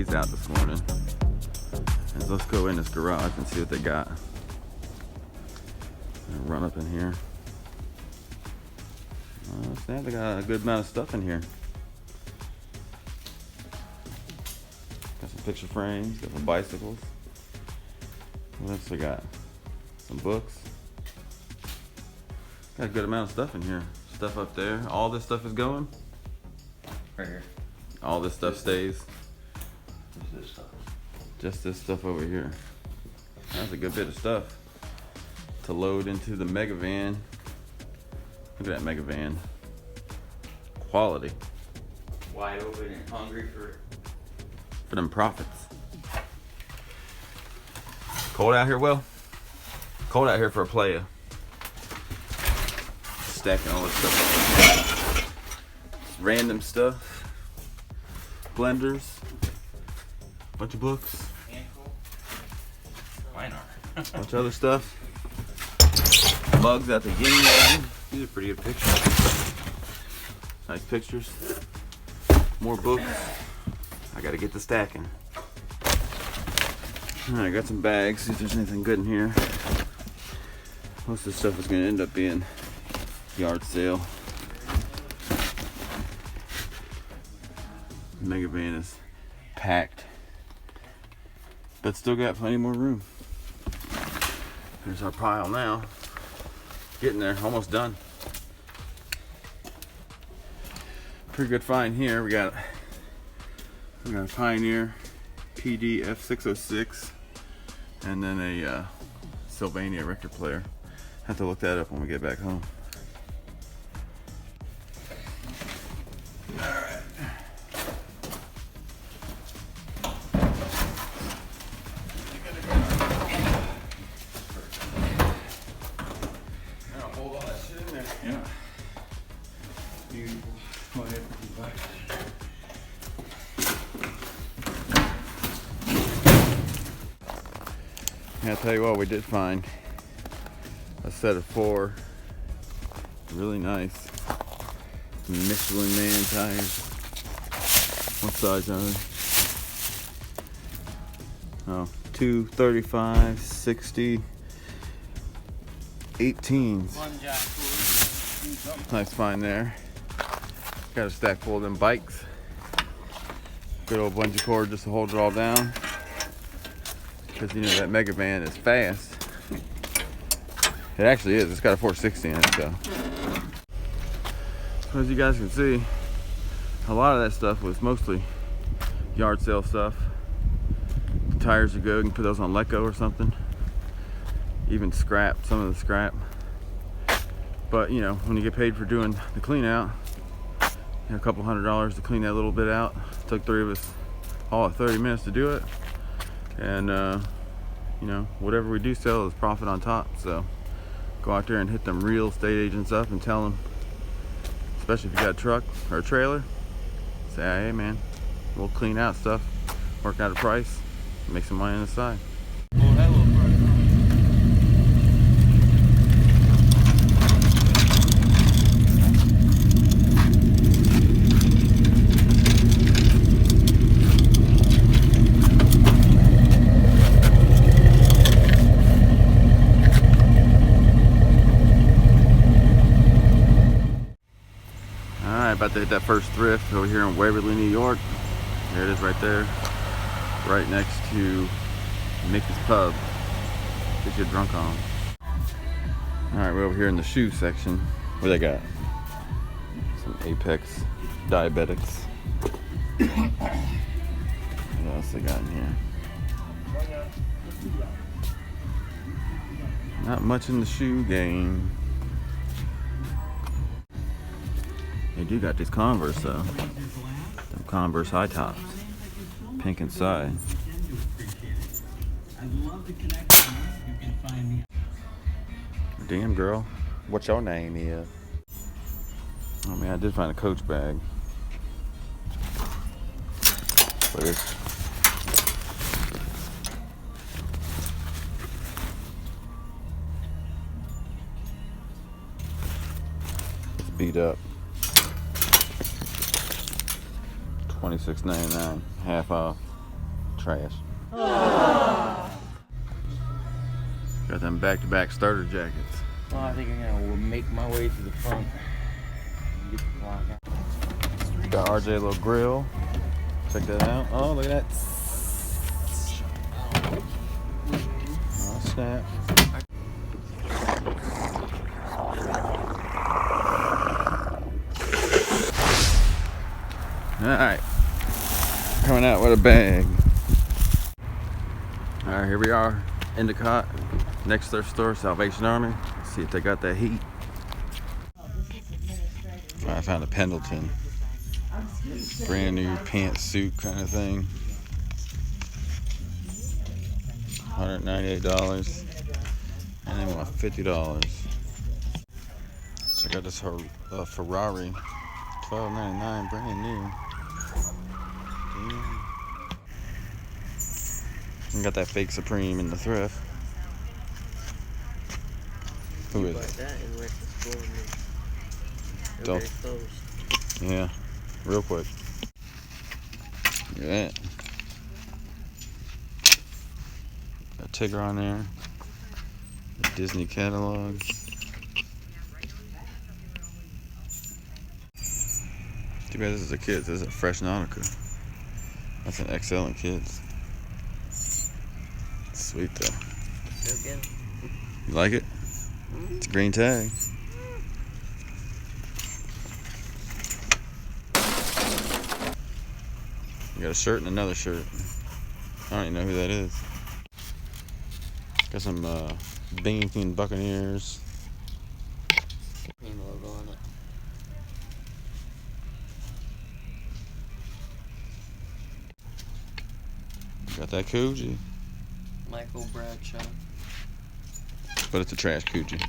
breeze out this morning. And let's go in this garage and see what they got. And run up in here. Sam, they got a good amount of stuff in here. Got some picture frames, got some bicycles. What else we got? Some books. Got a good amount of stuff in here. Stuff up there. All this stuff is going? Right here. All this stuff stays? Just this stuff. Just this stuff over here. That's a good bit of stuff to load into the mega van. Look at that mega van. Quality. Wide open and hungry for them profits. Cold out here, Will? Cold out here for a player. Stacking all this stuff. Random stuff. Blenders. Bunch of books. handful. Mine are. Bunch of other stuff. Mugs out the yin yang. These are pretty good pictures. Nice pictures. More books. I gotta get the stacking. Alright, got some bags. See if there's anything good in here. Most of this stuff is gonna end up being yard sale. Mega van is packed, but still got plenty more room. Here's our pile now. Getting there, almost done. Pretty good find here. We got a Pioneer PD F606 and then a Sylvania record player. Have to look that up when we get back home. Alright. Now hold all that shit in there. Yeah. Beautiful. Whatever you like. Yeah, I'll tell you what, we did find a set of 4 really nice Michelin Man tires. What size are they? Oh, 235, 60, 18s. Nice find there. Got a stack full of them bikes. Good old bungee cord just to hold it all down. Because you know that mega van is fast. It actually is. It's got a 460 in it, so. As you guys can see, a lot of that stuff was mostly yard sale stuff. The tires are good. You can put those on Letgo or something. Even scrap, some of the scrap. But you know, when you get paid for doing the clean out, you know, a couple $100 to clean that little bit out. It took 3 of us all at 30 minutes to do it. And you know, whatever we do sell is profit on top. So go out there and hit them real estate agents up and tell them, especially if you got a truck or a trailer, say, hey man, we'll clean out stuff, work out a price, make some money on the side. About to hit that first thrift over here in Waverly, New York. There it is right there. Right next to Mickey's Pub. Get you drunk on. Alright, we're over here in the shoe section. What they got? Some Apex Diabetics. What else they got in here? Not much in the shoe game. They do got these Converse though. Them Converse high tops. Pink inside. Damn girl. What your name is? Oh man, I did find a Coach bag. But it's beat up. $26.99, half off. trash. Got them back-to-back starter jackets. Well, I think I'm gonna make my way to the front and get the clock out. Got RJ a little grill. Check that out. Oh, look at that. Oh, snap. Alright. Coming out with a bag. Alright, here we are. Endicott. Next thrift store, Salvation Army. Let's see if they got that heat. I found a Pendleton. Brand new pantsuit kind of thing. $198. And they want $50. Check out this Ferrari. $12.99, brand new. Damn. And got that fake Supreme in the thrift. Who is it? Don't. Yeah, real quick. Look at that. Got Tigger on there. The Disney catalog. Too bad this is a kids. This is a Fresh Nautica. That's an XL in kids. Sweet though. Feel good. You like it? It's a green tag. You got a shirt and another shirt. I don't even know who that is. Got some Binghamton Buccaneers. Name logo on it. Got that Coogee. Michael Bradshaw. But it's a trash Coogee.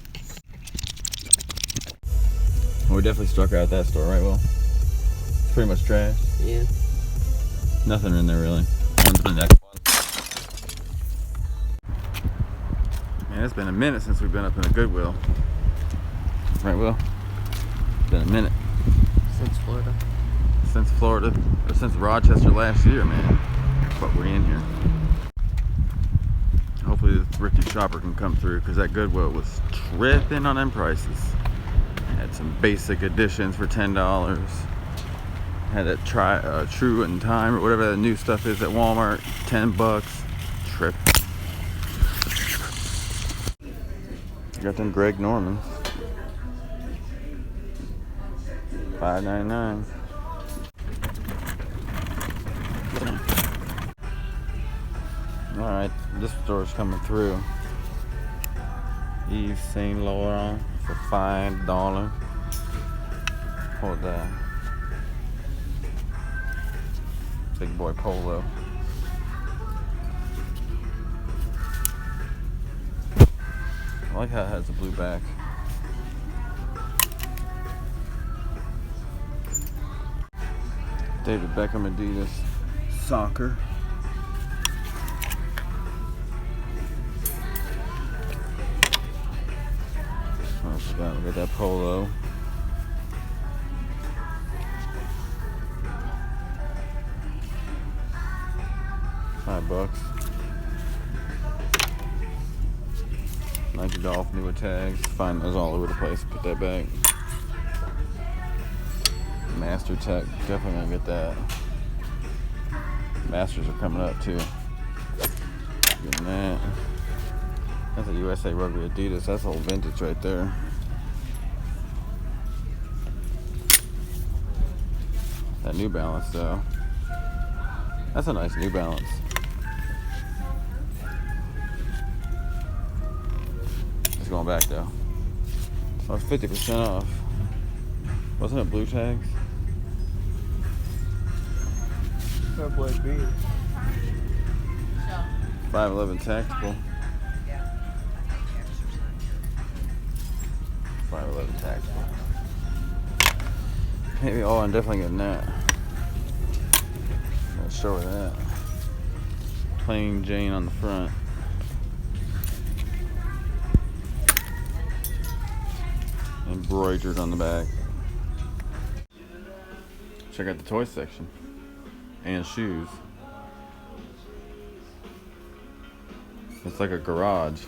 Well, we definitely struck out at that store, right, Will? It's pretty much trash. Yeah. Nothing in there, really. On to the next one. Man, it's been a minute since we've been up in a Goodwill. Right, Will? It's been a minute. Since Florida. Since Florida, or since Rochester last year, man. But we're in here. Hopefully the thrifty shopper can come through, because that Goodwill was tripping on them prices. Had some basic editions for $10. Had a True and Time or whatever that new stuff is at Walmart, $10. Trip. Got them Greg Normans. $5.99. Alright, this store's coming through. Yves Saint Laurent for $5. Hold that. Big boy polo. I like how it has a blue back. David Beckham Adidas soccer. Oh, I forgot. Look at that polo. $5. Nike Golf, new tags. Find those all over the place. Put that back. Master Tech, definitely gonna get that. Masters are coming up too. Getting that. That's a USA Rugby Adidas. That's old vintage right there. That New Balance though. That's a nice New Balance. It's going back though. Oh, it's 50% off. Wasn't it blue tags? That boy beard. 511 tactical. 511 tactical. Maybe. Oh, I'm definitely getting that. I'll show her that. Plain Jane on the front. Embroidered on the back. Check out the toy section and shoes. It's like a garage.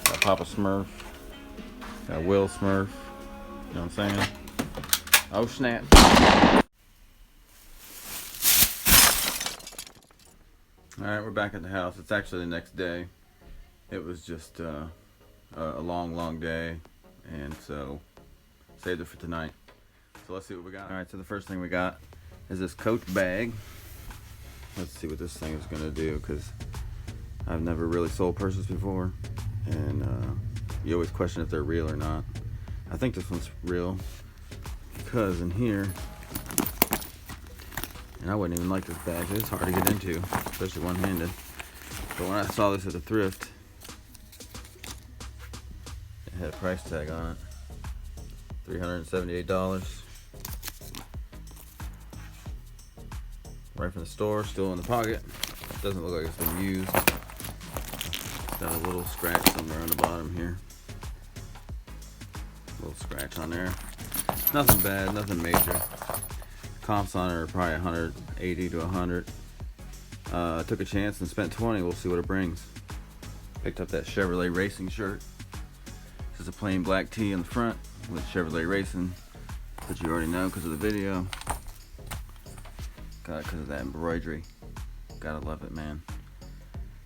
Got Papa Smurf. Got Will Smurf. You know what I'm saying? Oh snap. Alright, we're back at the house. It's actually the next day. It was just a long day, and so saved it for tonight. So let's see what we got. Alright, so the first thing we got is this Coach bag. Let's see what this thing is gonna do, because I've never really sold purses before, and you always question if they're real or not. I think this one's real, because in here, and I wouldn't even like this bag. It's hard to get into, especially one-handed. But when I saw this at the Thrift, it had a price tag on it, $378. Right from the store, still in the pocket. Doesn't look like it's been used. It's got a little scratch somewhere on the bottom here. Little scratch on there. Nothing bad, nothing major. Comps on it are probably 180 to 100. I took a chance and spent 20. We'll see what it brings. Picked up that Chevrolet Racing shirt. Just a plain black tee in the front with Chevrolet Racing, that you already know because of the video. Got it because of that embroidery. Gotta love it, man.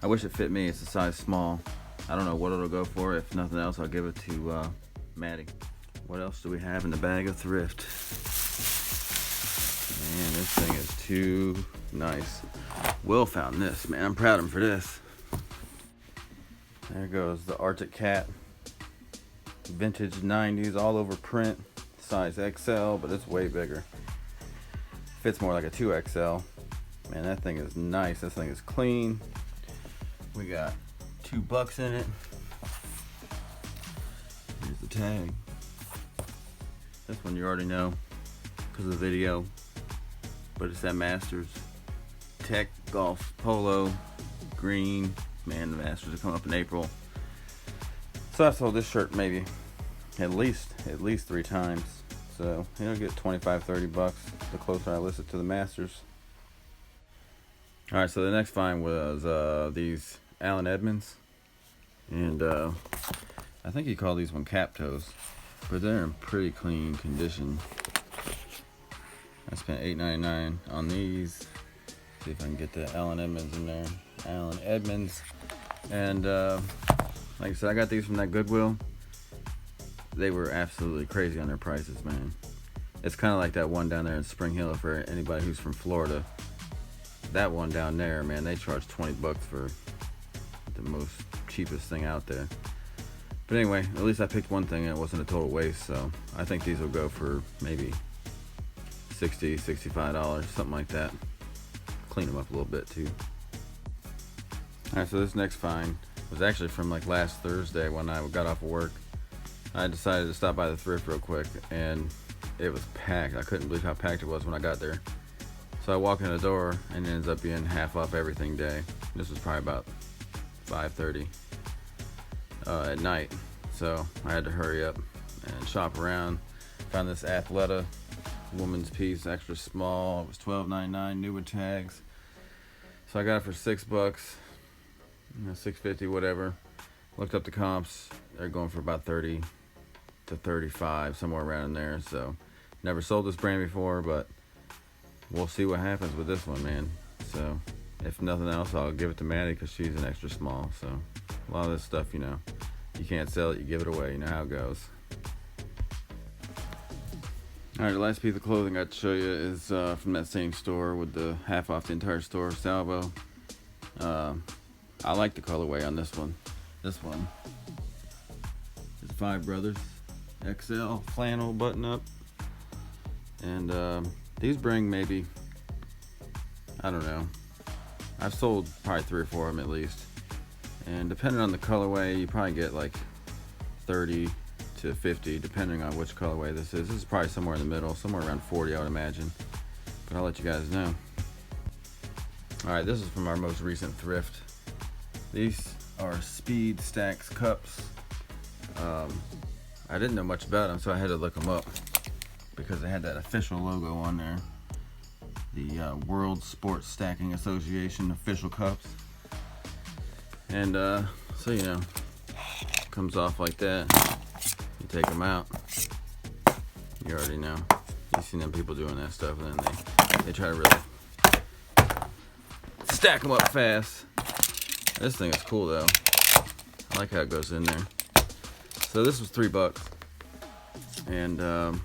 I wish it fit me. It's a size small. I don't know what it'll go for. If nothing else, I'll give it to Maddie. What else do we have in the bag of Thrift? Man, this thing is too nice. Will found this, man. I'm proud of him for this. There goes the Arctic Cat. Vintage 90s, all over print. Size XL, but it's way bigger. Fits more like a 2XL. Man, that thing is nice. This thing is clean. We got $2 in it. Here's the tag. This one you already know because of the video, but it's that Masters Tech Golf Polo green. Man, the Masters are coming up in April. So I sold this shirt maybe at least 3 times. So it'll get $25-30 the closer I list it to the Masters. Alright, so the next find was these Allen Edmonds. And I think you call these one cap toes, but they're in pretty clean condition. I spent $8.99 on these. See if I can get the Allen Edmonds in there. Allen Edmonds. And like I said, I got these from that Goodwill. They were absolutely crazy on their prices, man. It's kind of like that one down there in Spring Hill for anybody who's from Florida. That one down there, man, they charge $20 for the most cheapest thing out there. But anyway, at least I picked one thing and it wasn't a total waste, so I think these will go for maybe $60, $65, something like that. Clean them up a little bit too. Alright, so this next find was actually from like last Thursday when I got off of work. I decided to stop by the Thrift real quick, and it was packed. I couldn't believe how packed it was when I got there. So I walk in the door, and it ends up being half off everything day. This was probably about 5:30 at night. So I had to hurry up and shop around. Found this Athleta woman's piece, extra small. It was $12.99, new with tags. So I got it for $6, $6.50, whatever. Looked up the comps. They're going for about 30 to 35, somewhere around in there. So never sold this brand before, but we'll see what happens with this one, man. So if nothing else, I'll give it to Maddie because she's an extra small. So a lot of this stuff, you know, you can't sell it, you give it away. You know how it goes. All right, the last piece of clothing I got to show you is from that same store with the half off the entire store, Salvo. I like the colorway on this one. This one is Five Brothers XL flannel button up, and these bring maybe, I don't know, I've sold probably 3 or 4 of them at least, and depending on the colorway you probably get like 30 to 50 depending on which colorway this is. This is probably somewhere in the middle, somewhere around 40 I would imagine, but I'll let you guys know. Alright, this is from our most recent Thrift. These are Speed Stacks cups. I didn't know much about them, so I had to look them up because they had that official logo on there. The World Sports Stacking Association official cups. And so you know, comes off like that. You take them out. You already know. You've seen them people doing that stuff, and then they try to really stack them up fast. This thing is cool though. I like how it goes in there. So this was $3, and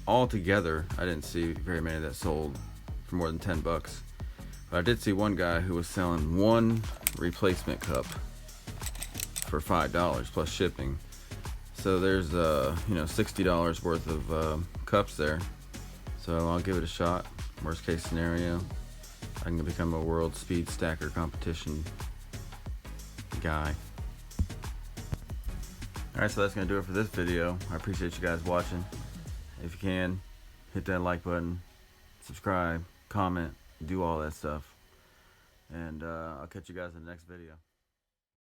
all together, I didn't see very many that sold for more than $10. But I did see one guy who was selling one replacement cup for $5 plus shipping. So there's you know, $60 worth of cups there. So I'll give it a shot. Worst case scenario, I can become a world speed stacker competition guy. Alright, so that's gonna do it for this video. I appreciate you guys watching. If you can, hit that like button, subscribe, comment, do all that stuff. And I'll catch you guys in the next video.